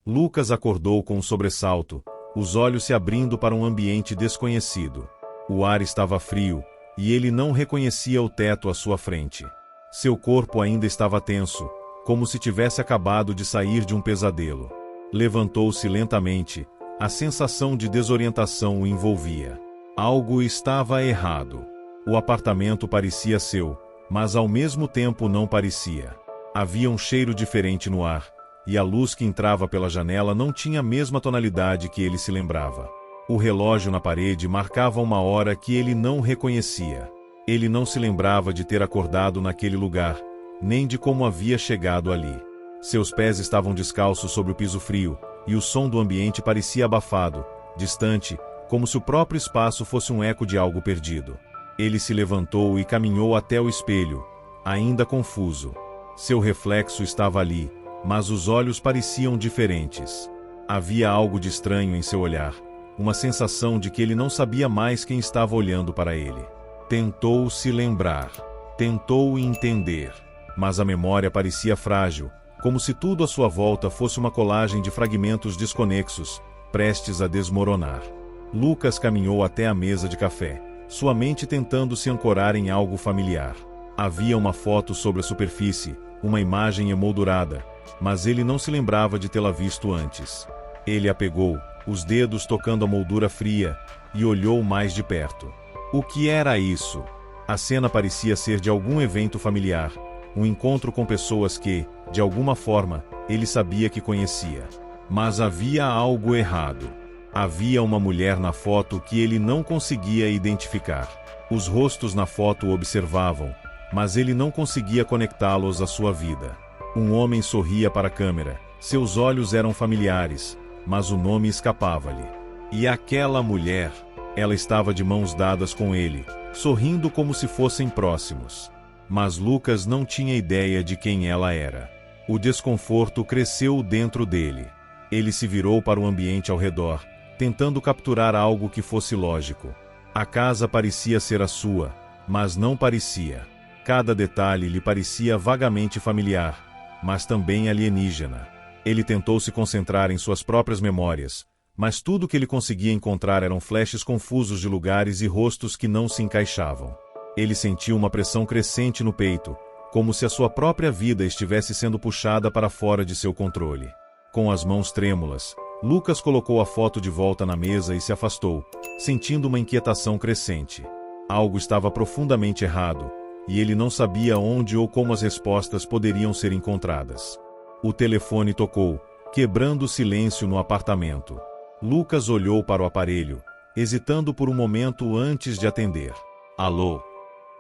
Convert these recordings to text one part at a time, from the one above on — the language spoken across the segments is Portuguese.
Lucas acordou com um sobressalto, os olhos se abrindo para um ambiente desconhecido. O ar estava frio, e ele não reconhecia o teto à sua frente. Seu corpo ainda estava tenso, como se tivesse acabado de sair de um pesadelo. Levantou-se lentamente, a sensação de desorientação o envolvia. Algo estava errado. O apartamento parecia seu, mas ao mesmo tempo não parecia. Havia um cheiro diferente no ar, e a luz que entrava pela janela não tinha a mesma tonalidade que ele se lembrava. O relógio na parede marcava uma hora que ele não reconhecia. Ele não se lembrava de ter acordado naquele lugar, nem de como havia chegado ali. Seus pés estavam descalços sobre o piso frio, e o som do ambiente parecia abafado, distante, como se o próprio espaço fosse um eco de algo perdido. Ele se levantou e caminhou até o espelho, ainda confuso. Seu reflexo estava ali, mas os olhos pareciam diferentes. Havia algo de estranho em seu olhar, uma sensação de que ele não sabia mais quem estava olhando para ele. Tentou se lembrar, tentou entender, mas a memória parecia frágil, como se tudo à sua volta fosse uma colagem de fragmentos desconexos, prestes a desmoronar. Lucas caminhou até a mesa de café, sua mente tentando se ancorar em algo familiar. Havia uma foto sobre a superfície, uma imagem emoldurada, mas ele não se lembrava de tê-la visto antes. Ele a pegou, os dedos tocando a moldura fria, e olhou mais de perto. O que era isso? A cena parecia ser de algum evento familiar, um encontro com pessoas que, de alguma forma, ele sabia que conhecia. Mas havia algo errado. Havia uma mulher na foto que ele não conseguia identificar. Os rostos na foto o observavam, mas ele não conseguia conectá-los à sua vida. Um homem sorria para a câmera, seus olhos eram familiares, mas o nome escapava-lhe. E aquela mulher, ela estava de mãos dadas com ele, sorrindo como se fossem próximos. Mas Lucas não tinha ideia de quem ela era. O desconforto cresceu dentro dele. Ele se virou para o ambiente ao redor, tentando capturar algo que fosse lógico. A casa parecia ser a sua, mas não parecia. Cada detalhe lhe parecia vagamente familiar, mas também alienígena. Ele tentou se concentrar em suas próprias memórias, mas tudo que ele conseguia encontrar eram flashes confusos de lugares e rostos que não se encaixavam. Ele sentiu uma pressão crescente no peito, como se a sua própria vida estivesse sendo puxada para fora de seu controle. Com as mãos trêmulas, Lucas colocou a foto de volta na mesa e se afastou, sentindo uma inquietação crescente. Algo estava profundamente errado, e ele não sabia onde ou como as respostas poderiam ser encontradas. O telefone tocou, quebrando o silêncio no apartamento. Lucas olhou para o aparelho, hesitando por um momento antes de atender. Alô?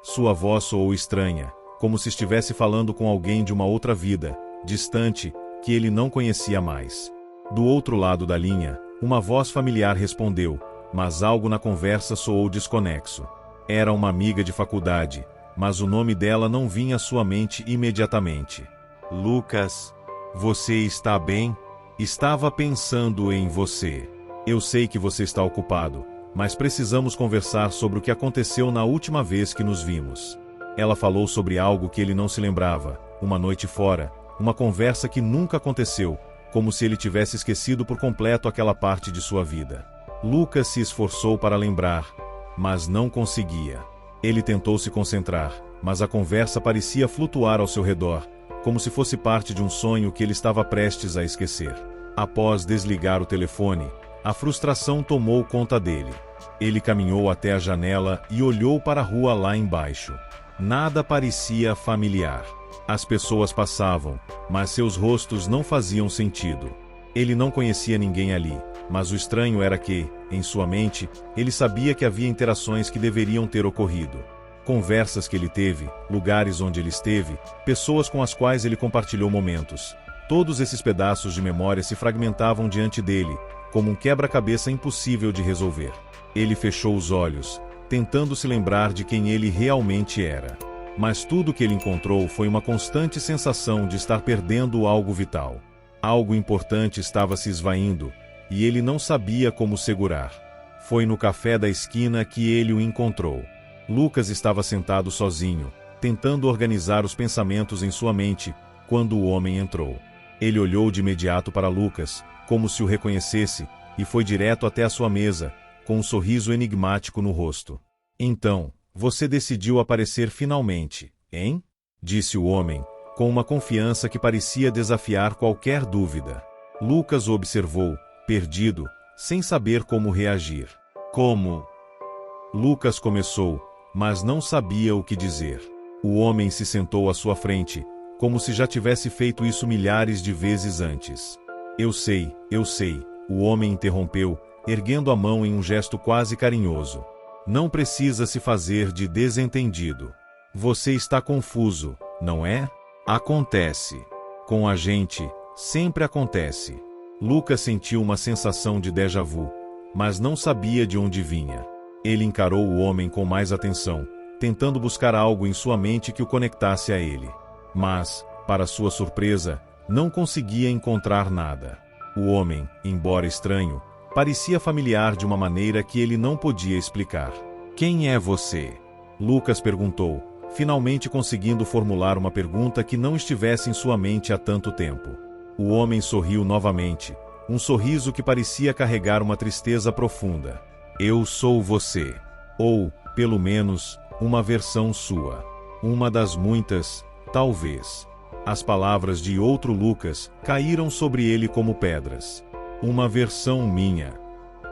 Sua voz soou estranha, como se estivesse falando com alguém de uma outra vida, distante, que ele não conhecia mais. Do outro lado da linha, uma voz familiar respondeu, mas algo na conversa soou desconexo. Era uma amiga de faculdade, mas o nome dela não vinha à sua mente imediatamente. Lucas, você está bem? Estava pensando em você. Eu sei que você está ocupado, mas precisamos conversar sobre o que aconteceu na última vez que nos vimos. Ela falou sobre algo que ele não se lembrava, uma noite fora, uma conversa que nunca aconteceu, como se ele tivesse esquecido por completo aquela parte de sua vida. Lucas se esforçou para lembrar, mas não conseguia. Ele tentou se concentrar, mas a conversa parecia flutuar ao seu redor, como se fosse parte de um sonho que ele estava prestes a esquecer. Após desligar o telefone, a frustração tomou conta dele. Ele caminhou até a janela e olhou para a rua lá embaixo. Nada parecia familiar. As pessoas passavam, mas seus rostos não faziam sentido. Ele não conhecia ninguém ali, mas o estranho era que, em sua mente, ele sabia que havia interações que deveriam ter ocorrido. Conversas que ele teve, lugares onde ele esteve, pessoas com as quais ele compartilhou momentos. Todos esses pedaços de memória se fragmentavam diante dele, como um quebra-cabeça impossível de resolver. Ele fechou os olhos, tentando se lembrar de quem ele realmente era. Mas tudo o que ele encontrou foi uma constante sensação de estar perdendo algo vital. Algo importante estava se esvaindo, e ele não sabia como segurar. Foi no café da esquina que ele o encontrou. Lucas estava sentado sozinho, tentando organizar os pensamentos em sua mente, quando o homem entrou. Ele olhou de imediato para Lucas, como se o reconhecesse, e foi direto até a sua mesa, com um sorriso enigmático no rosto. Então, você decidiu aparecer finalmente, hein? Disse o homem, com uma confiança que parecia desafiar qualquer dúvida. Lucas o observou, perdido, sem saber como reagir. Como? Lucas começou, mas não sabia o que dizer. O homem se sentou à sua frente, como se já tivesse feito isso milhares de vezes antes. Eu sei, o homem interrompeu, erguendo a mão em um gesto quase carinhoso. Não precisa se fazer de desentendido. Você está confuso, não é? Acontece. Com a gente, sempre acontece. Lucas sentiu uma sensação de déjà vu, mas não sabia de onde vinha. Ele encarou o homem com mais atenção, tentando buscar algo em sua mente que o conectasse a ele. Mas, para sua surpresa, não conseguia encontrar nada. O homem, embora estranho, parecia familiar de uma maneira que ele não podia explicar. Quem é você? Lucas perguntou, finalmente conseguindo formular uma pergunta que não estivesse em sua mente há tanto tempo. O homem sorriu novamente, um sorriso que parecia carregar uma tristeza profunda. Eu sou você. Ou, pelo menos, uma versão sua. Uma das muitas, talvez. As palavras de outro Lucas caíram sobre ele como pedras. Uma versão minha.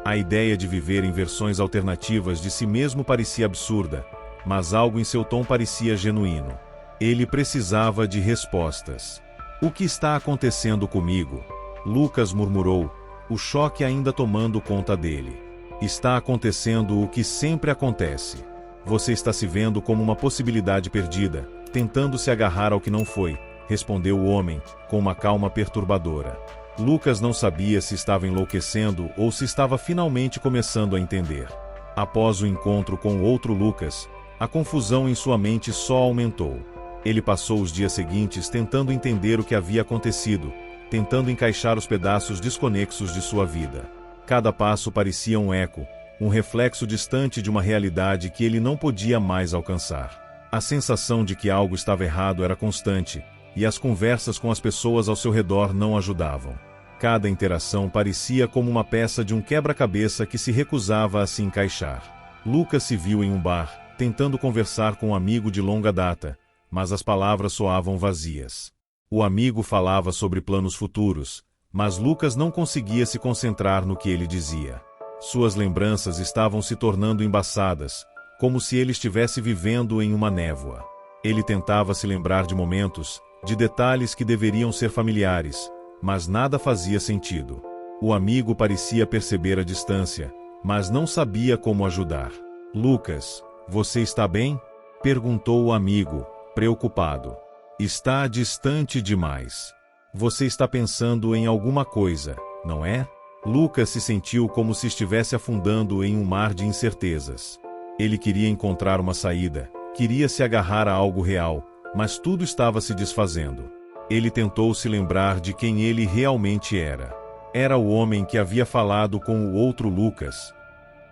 A ideia de viver em versões alternativas de si mesmo parecia absurda, mas algo em seu tom parecia genuíno. Ele precisava de respostas. O que está acontecendo comigo? Lucas murmurou, o choque ainda tomando conta dele. Está acontecendo o que sempre acontece. Você está se vendo como uma possibilidade perdida, tentando se agarrar ao que não foi, respondeu o homem, com uma calma perturbadora. Lucas não sabia se estava enlouquecendo ou se estava finalmente começando a entender. Após o encontro com o outro Lucas, a confusão em sua mente só aumentou. Ele passou os dias seguintes tentando entender o que havia acontecido, tentando encaixar os pedaços desconexos de sua vida. Cada passo parecia um eco, um reflexo distante de uma realidade que ele não podia mais alcançar. A sensação de que algo estava errado era constante, e as conversas com as pessoas ao seu redor não ajudavam. Cada interação parecia como uma peça de um quebra-cabeça que se recusava a se encaixar. Lucas se viu em um bar, tentando conversar com um amigo de longa data, mas as palavras soavam vazias. O amigo falava sobre planos futuros, mas Lucas não conseguia se concentrar no que ele dizia. Suas lembranças estavam se tornando embaçadas, como se ele estivesse vivendo em uma névoa. Ele tentava se lembrar de momentos, de detalhes que deveriam ser familiares, mas nada fazia sentido. O amigo parecia perceber a distância, mas não sabia como ajudar. Lucas, você está bem? Perguntou o amigo, preocupado. Está distante demais. Você está pensando em alguma coisa, não é? Lucas se sentiu como se estivesse afundando em um mar de incertezas. Ele queria encontrar uma saída, queria se agarrar a algo real, mas tudo estava se desfazendo. Ele tentou se lembrar de quem ele realmente era. Era o homem que havia falado com o outro Lucas.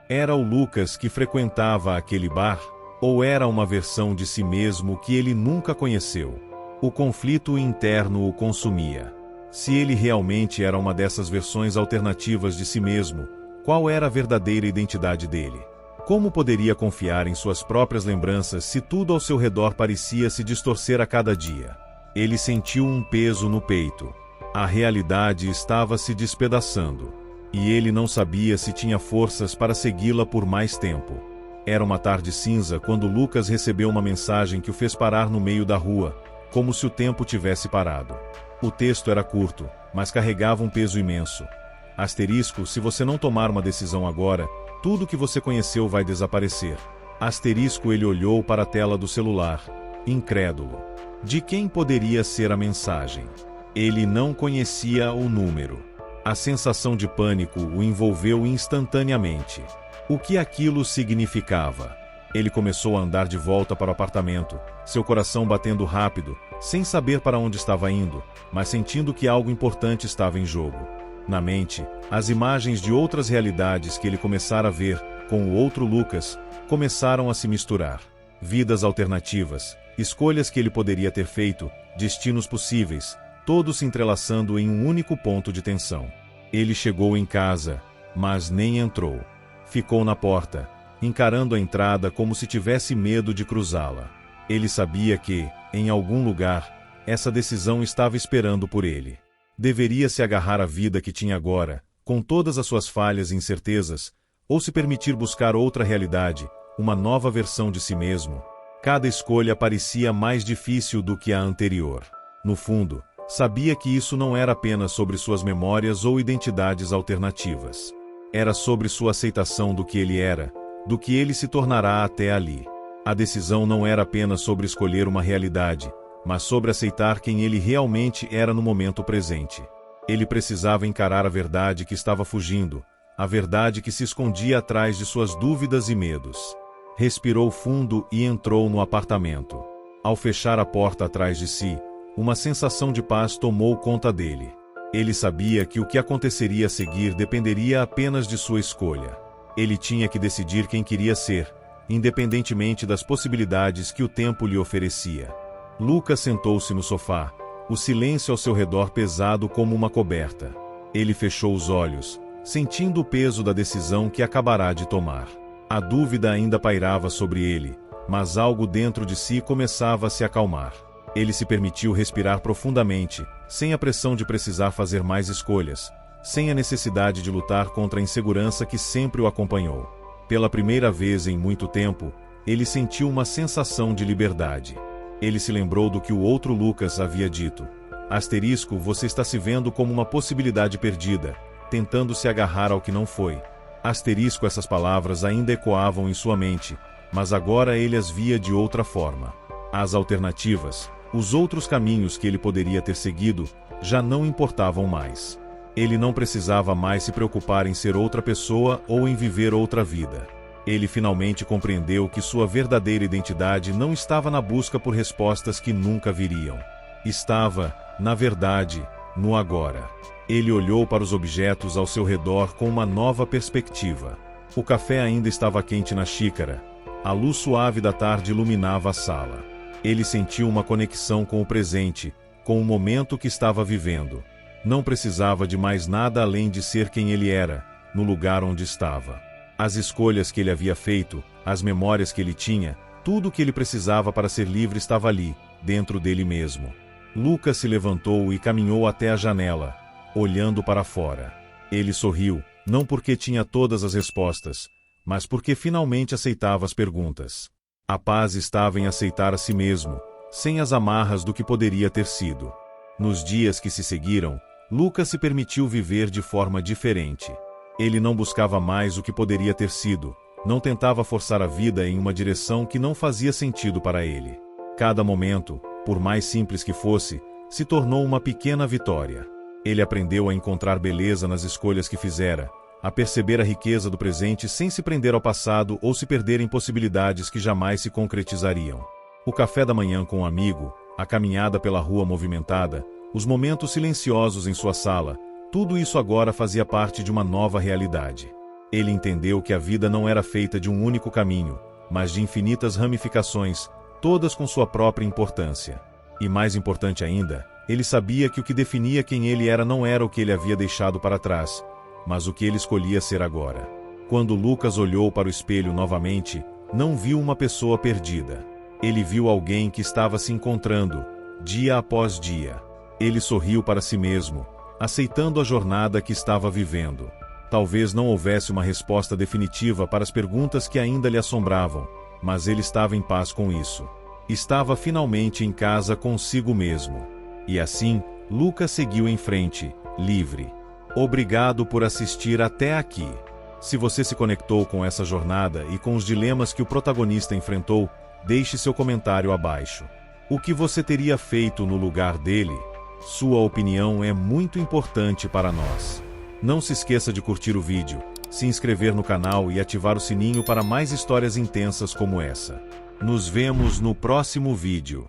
Era o Lucas que frequentava aquele bar? Ou era uma versão de si mesmo que ele nunca conheceu? O conflito interno o consumia. Se ele realmente era uma dessas versões alternativas de si mesmo, qual era a verdadeira identidade dele? Como poderia confiar em suas próprias lembranças se tudo ao seu redor parecia se distorcer a cada dia? Ele sentiu um peso no peito. A realidade estava se despedaçando. E ele não sabia se tinha forças para segui-la por mais tempo. Era uma tarde cinza quando Lucas recebeu uma mensagem que o fez parar no meio da rua, como se o tempo tivesse parado. O texto era curto, mas carregava um peso imenso. Asterisco, se você não tomar uma decisão agora, tudo que você conheceu vai desaparecer. Asterisco, ele olhou para a tela do celular, incrédulo. De quem poderia ser a mensagem? Ele não conhecia o número. A sensação de pânico o envolveu instantaneamente. O que aquilo significava? Ele começou a andar de volta para o apartamento, seu coração batendo rápido, sem saber para onde estava indo, mas sentindo que algo importante estava em jogo. Na mente, as imagens de outras realidades que ele começara a ver, com o outro Lucas, começaram a se misturar. Vidas alternativas, escolhas que ele poderia ter feito, destinos possíveis, todos se entrelaçando em um único ponto de tensão. Ele chegou em casa, mas nem entrou. Ficou na porta, encarando a entrada como se tivesse medo de cruzá-la. Ele sabia que, em algum lugar, essa decisão estava esperando por ele. Deveria se agarrar à vida que tinha agora, com todas as suas falhas e incertezas, ou se permitir buscar outra realidade, uma nova versão de si mesmo. Cada escolha parecia mais difícil do que a anterior. No fundo, sabia que isso não era apenas sobre suas memórias ou identidades alternativas. Era sobre sua aceitação do que ele era, do que ele se tornará até ali. A decisão não era apenas sobre escolher uma realidade, mas sobre aceitar quem ele realmente era no momento presente. Ele precisava encarar a verdade que estava fugindo, a verdade que se escondia atrás de suas dúvidas e medos. Respirou fundo e entrou no apartamento. Ao fechar a porta atrás de si, uma sensação de paz tomou conta dele. Ele sabia que o que aconteceria a seguir dependeria apenas de sua escolha. Ele tinha que decidir quem queria ser, independentemente das possibilidades que o tempo lhe oferecia. Lucas sentou-se no sofá, o silêncio ao seu redor pesado como uma coberta. Ele fechou os olhos, sentindo o peso da decisão que acabará de tomar. A dúvida ainda pairava sobre ele, mas algo dentro de si começava a se acalmar. Ele se permitiu respirar profundamente, sem a pressão de precisar fazer mais escolhas, sem a necessidade de lutar contra a insegurança que sempre o acompanhou. Pela primeira vez em muito tempo, ele sentiu uma sensação de liberdade. Ele se lembrou do que o outro Lucas havia dito. Asterisco, você está se vendo como uma possibilidade perdida, tentando se agarrar ao que não foi. Asterisco, essas palavras ainda ecoavam em sua mente, mas agora ele as via de outra forma. As alternativas, os outros caminhos que ele poderia ter seguido, já não importavam mais. Ele não precisava mais se preocupar em ser outra pessoa ou em viver outra vida. Ele finalmente compreendeu que sua verdadeira identidade não estava na busca por respostas que nunca viriam. Estava, na verdade, no agora. Ele olhou para os objetos ao seu redor com uma nova perspectiva. O café ainda estava quente na xícara. A luz suave da tarde iluminava a sala. Ele sentiu uma conexão com o presente, com o momento que estava vivendo. Não precisava de mais nada além de ser quem ele era, no lugar onde estava. As escolhas que ele havia feito, as memórias que ele tinha, tudo o que ele precisava para ser livre estava ali, dentro dele mesmo. Lucas se levantou e caminhou até a janela, olhando para fora. Ele sorriu, não porque tinha todas as respostas, mas porque finalmente aceitava as perguntas. A paz estava em aceitar a si mesmo, sem as amarras do que poderia ter sido. Nos dias que se seguiram, Lucas se permitiu viver de forma diferente. Ele não buscava mais o que poderia ter sido, não tentava forçar a vida em uma direção que não fazia sentido para ele. Cada momento, por mais simples que fosse, se tornou uma pequena vitória. Ele aprendeu a encontrar beleza nas escolhas que fizera, a perceber a riqueza do presente sem se prender ao passado ou se perder em possibilidades que jamais se concretizariam. O café da manhã com um amigo, a caminhada pela rua movimentada, os momentos silenciosos em sua sala, tudo isso agora fazia parte de uma nova realidade. Ele entendeu que a vida não era feita de um único caminho, mas de infinitas ramificações, todas com sua própria importância. E mais importante ainda, ele sabia que o que definia quem ele era não era o que ele havia deixado para trás, mas o que ele escolhia ser agora. Quando Lucas olhou para o espelho novamente, não viu uma pessoa perdida. Ele viu alguém que estava se encontrando, dia após dia. Ele sorriu para si mesmo, aceitando a jornada que estava vivendo. Talvez não houvesse uma resposta definitiva para as perguntas que ainda lhe assombravam, mas ele estava em paz com isso. Estava finalmente em casa consigo mesmo. E assim, Lucas seguiu em frente, livre. Obrigado por assistir até aqui. Se você se conectou com essa jornada e com os dilemas que o protagonista enfrentou, deixe seu comentário abaixo. O que você teria feito no lugar dele? Sua opinião é muito importante para nós. Não se esqueça de curtir o vídeo, se inscrever no canal e ativar o sininho para mais histórias intensas como essa. Nos vemos no próximo vídeo.